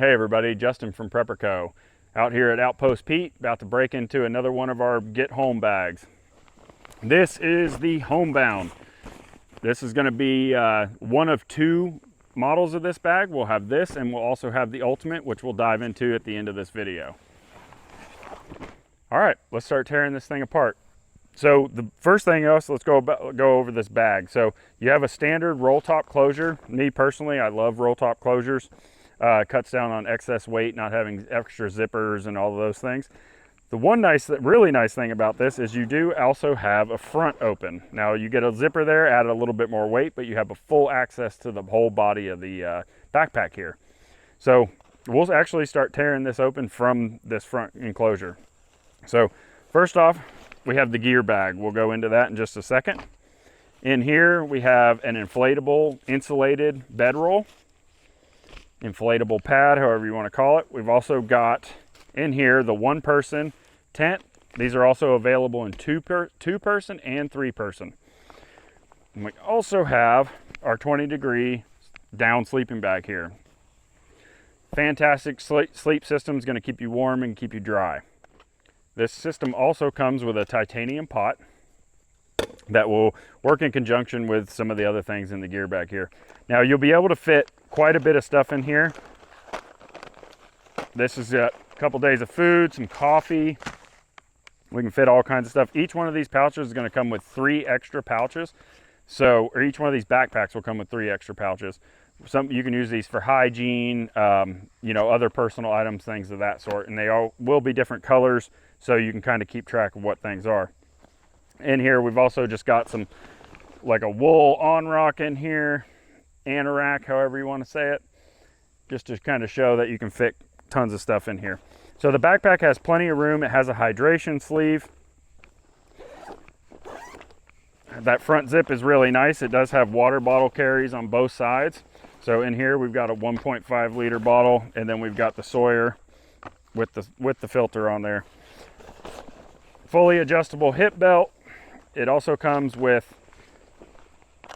Hey everybody, Justin from Prepper Co. Out here at Outpost Pete, about to break into another one of our Get Home bags. This is the Homebound. This is going to be one of two models of this bag. We'll have this and we'll also have the Ultimate, which we'll dive into at the end of this video. All right, let's start tearing this thing apart. So the first thing else, let's go over this bag. So you have a standard roll top closure. Me personally, I love roll top closures. Cuts down on excess weight, not having extra zippers and all of those things. The one really nice thing about this is you do also have a front open. Now you get a zipper there, add a little bit more weight, but you have a full access to the whole body of the backpack here. So we'll actually start tearing this open from this front enclosure. So first off, we have the gear bag. We'll go into that in just a second. In here, we have an inflatable insulated bedroll. Inflatable pad, however you want to call it. We've also got in here the one-person tent. These are also available in two-person and three-person. And we also have our 20-degree down sleeping bag here. Fantastic sleep system, is going to keep you warm and keep you dry. This system also comes with a titanium pot that will work in conjunction with some of the other things in the gear bag here. Now you'll be able to fit quite a bit of stuff in here. This is a couple days of food, some coffee. We can fit all kinds of stuff. Each one of these pouches is going to come with 3 extra pouches. Or each one of these backpacks will come with 3 extra pouches. You can use these for hygiene, other personal items, things of that sort. And they all will be different colors, so you can kind of keep track of what things are. In here, we've also just got some, like a wool on-rock in here, anorak, however you want to say it, just to kind of show that you can fit tons of stuff in here. So the backpack has plenty of room. It has a hydration sleeve. That front zip is really nice. It does have water bottle carries on both sides. So in here, we've got a 1.5 liter bottle, and then we've got the Sawyer with the filter on there. Fully adjustable hip belt. It also comes with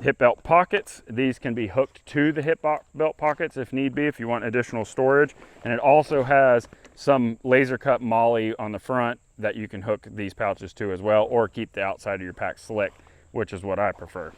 hip belt pockets. These can be hooked to the hip belt pockets if need be, if you want additional storage. And it also has some laser cut MOLLE on the front that you can hook these pouches to as well, or keep the outside of your pack slick, which is what I prefer.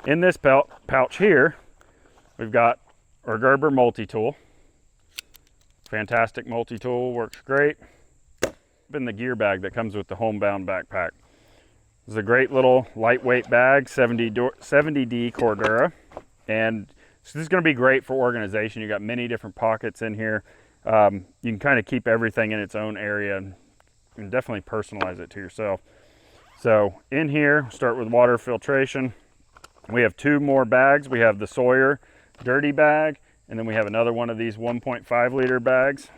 In this pouch here, we've got our Gerber multi-tool. Fantastic multi-tool, works great. In the gear bag that comes with the Homebound backpack. This is a great little lightweight bag, 70D Cordura, and so this is going to be great for organization. You got many different pockets in here. You can kind of keep everything in its own area and definitely personalize it to yourself. So in here, start with water filtration. We have 2 more bags. We have the Sawyer dirty bag, and then we have another one of these 1.5 liter bags.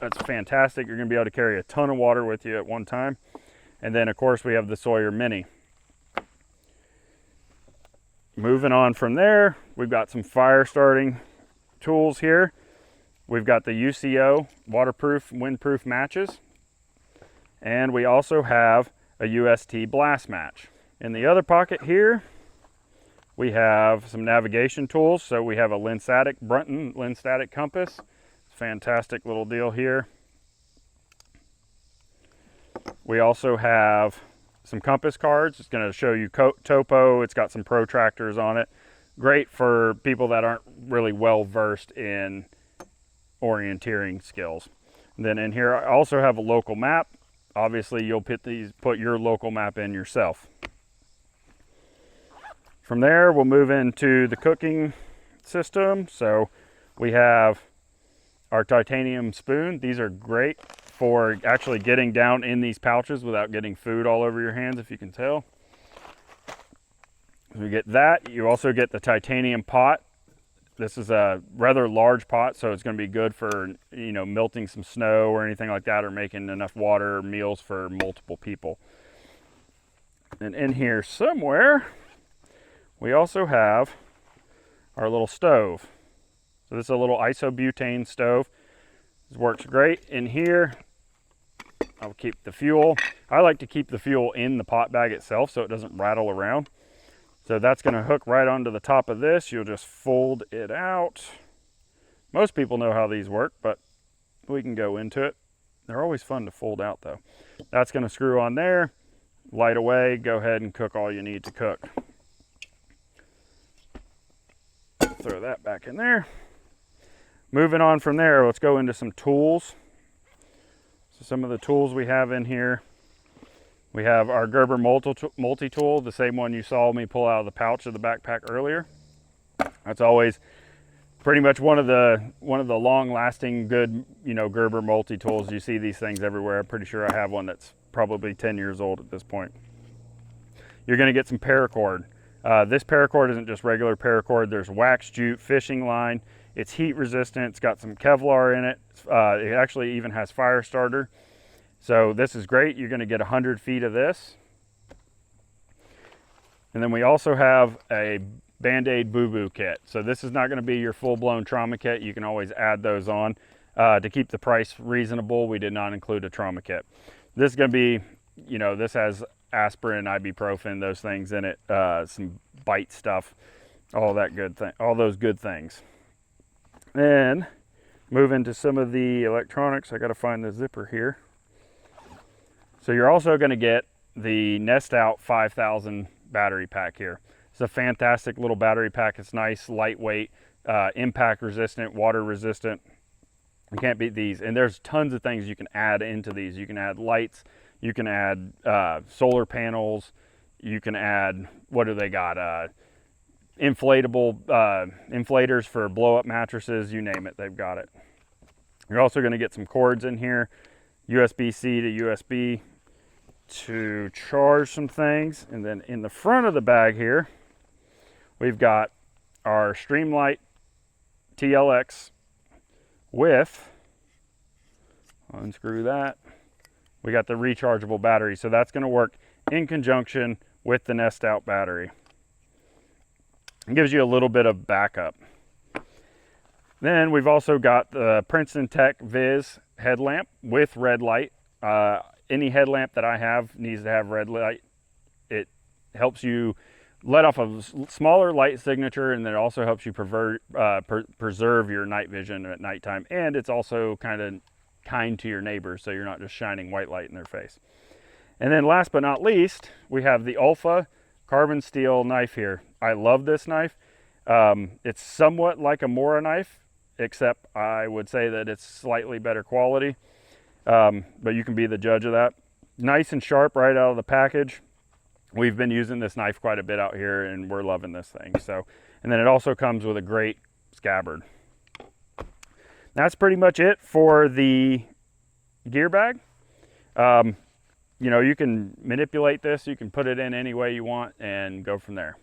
That's fantastic. You're going to be able to carry a ton of water with you at one time. And then, of course, we have the Sawyer Mini. Moving on from there, we've got some fire starting tools here. We've got the UCO waterproof, windproof matches. And we also have a UST blast match. In the other pocket here, we have some navigation tools. So we have a Brunton Lensatic compass. Fantastic little deal here. We also have some compass cards. It's going to show you topo. It's got some protractors on it. Great for people that aren't really well versed in orienteering skills. And then in here, I also have a local map. Obviously, you'll put your local map in yourself. From there, we'll move into the cooking system. So we have our titanium spoon. These are great for actually getting down in these pouches without getting food all over your hands, if you can tell. You get that. You also get the titanium pot. This is a rather large pot, so it's going to be good for, melting some snow or anything like that, or making enough water or meals for multiple people. And in here somewhere, we also have our little stove. So this is a little isobutane stove. This works great. In here, I'll keep the fuel. I like to keep the fuel in the pot bag itself so it doesn't rattle around. So that's going to hook right onto the top of this. You'll just fold it out, Most people know how these work, but we can go into it. They're always fun to fold out though. That's going to screw on there, light away, go ahead and cook all you need to cook. Throw that back in there. Moving on from there, let's go into some tools. So some of the tools we have in here. We have our Gerber multi-tool, the same one you saw me pull out of the pouch of the backpack earlier. That's always pretty much one of the long-lasting good, Gerber multi-tools. You see these things everywhere. I'm pretty sure I have one that's probably 10 years old at this point. You're going to get some paracord. This paracord isn't just regular paracord. There's wax jute, fishing line. It's heat resistant. It's got some Kevlar in it. It actually even has fire starter. So this is great. You're going to get 100 feet of this. And then we also have a Band-Aid boo-boo kit. So this is not going to be your full-blown trauma kit. You can always add those on. To keep the price reasonable, we did not include a trauma kit. This is going to be, this has aspirin, ibuprofen, those things in it, some bite stuff, all that good thing, all those good things. Then move into some of the electronics. I got to find the zipper here. So you're also going to get the Nest Out 5000 battery pack here. It's a fantastic little battery pack. It's nice, lightweight, impact resistant, water resistant. You can't beat these. And there's tons of things you can add into these. You can add lights, you can add solar panels, you can add, what do they got? Inflatable inflators for blow-up mattresses, you name it, they've got it. You're also going to get some cords in here, USB-C to USB to charge some things. And then in the front of the bag here, we've got our Streamlight TLX with, unscrew that, we got the rechargeable battery. So that's going to work in conjunction with the Nest Out battery. It gives you a little bit of backup. Then we've also got the Princeton Tech Viz headlamp with red light. Any headlamp that I have needs to have red light. It helps you let off a smaller light signature, and then it also helps you preserve your night vision at nighttime. And it's also kind to your neighbors, so you're not just shining white light in their face. And then last but not least, we have the Alpha carbon steel knife here. I love this knife. It's somewhat like a Mora knife, except I would say that it's slightly better quality. But you can be the judge of that. Nice and sharp right out of the package. We've been using this knife quite a bit out here, and we're loving this thing. So, and then it also comes with a great scabbard. That's pretty much it for the gear bag. You can manipulate this. You can put it in any way you want and go from there.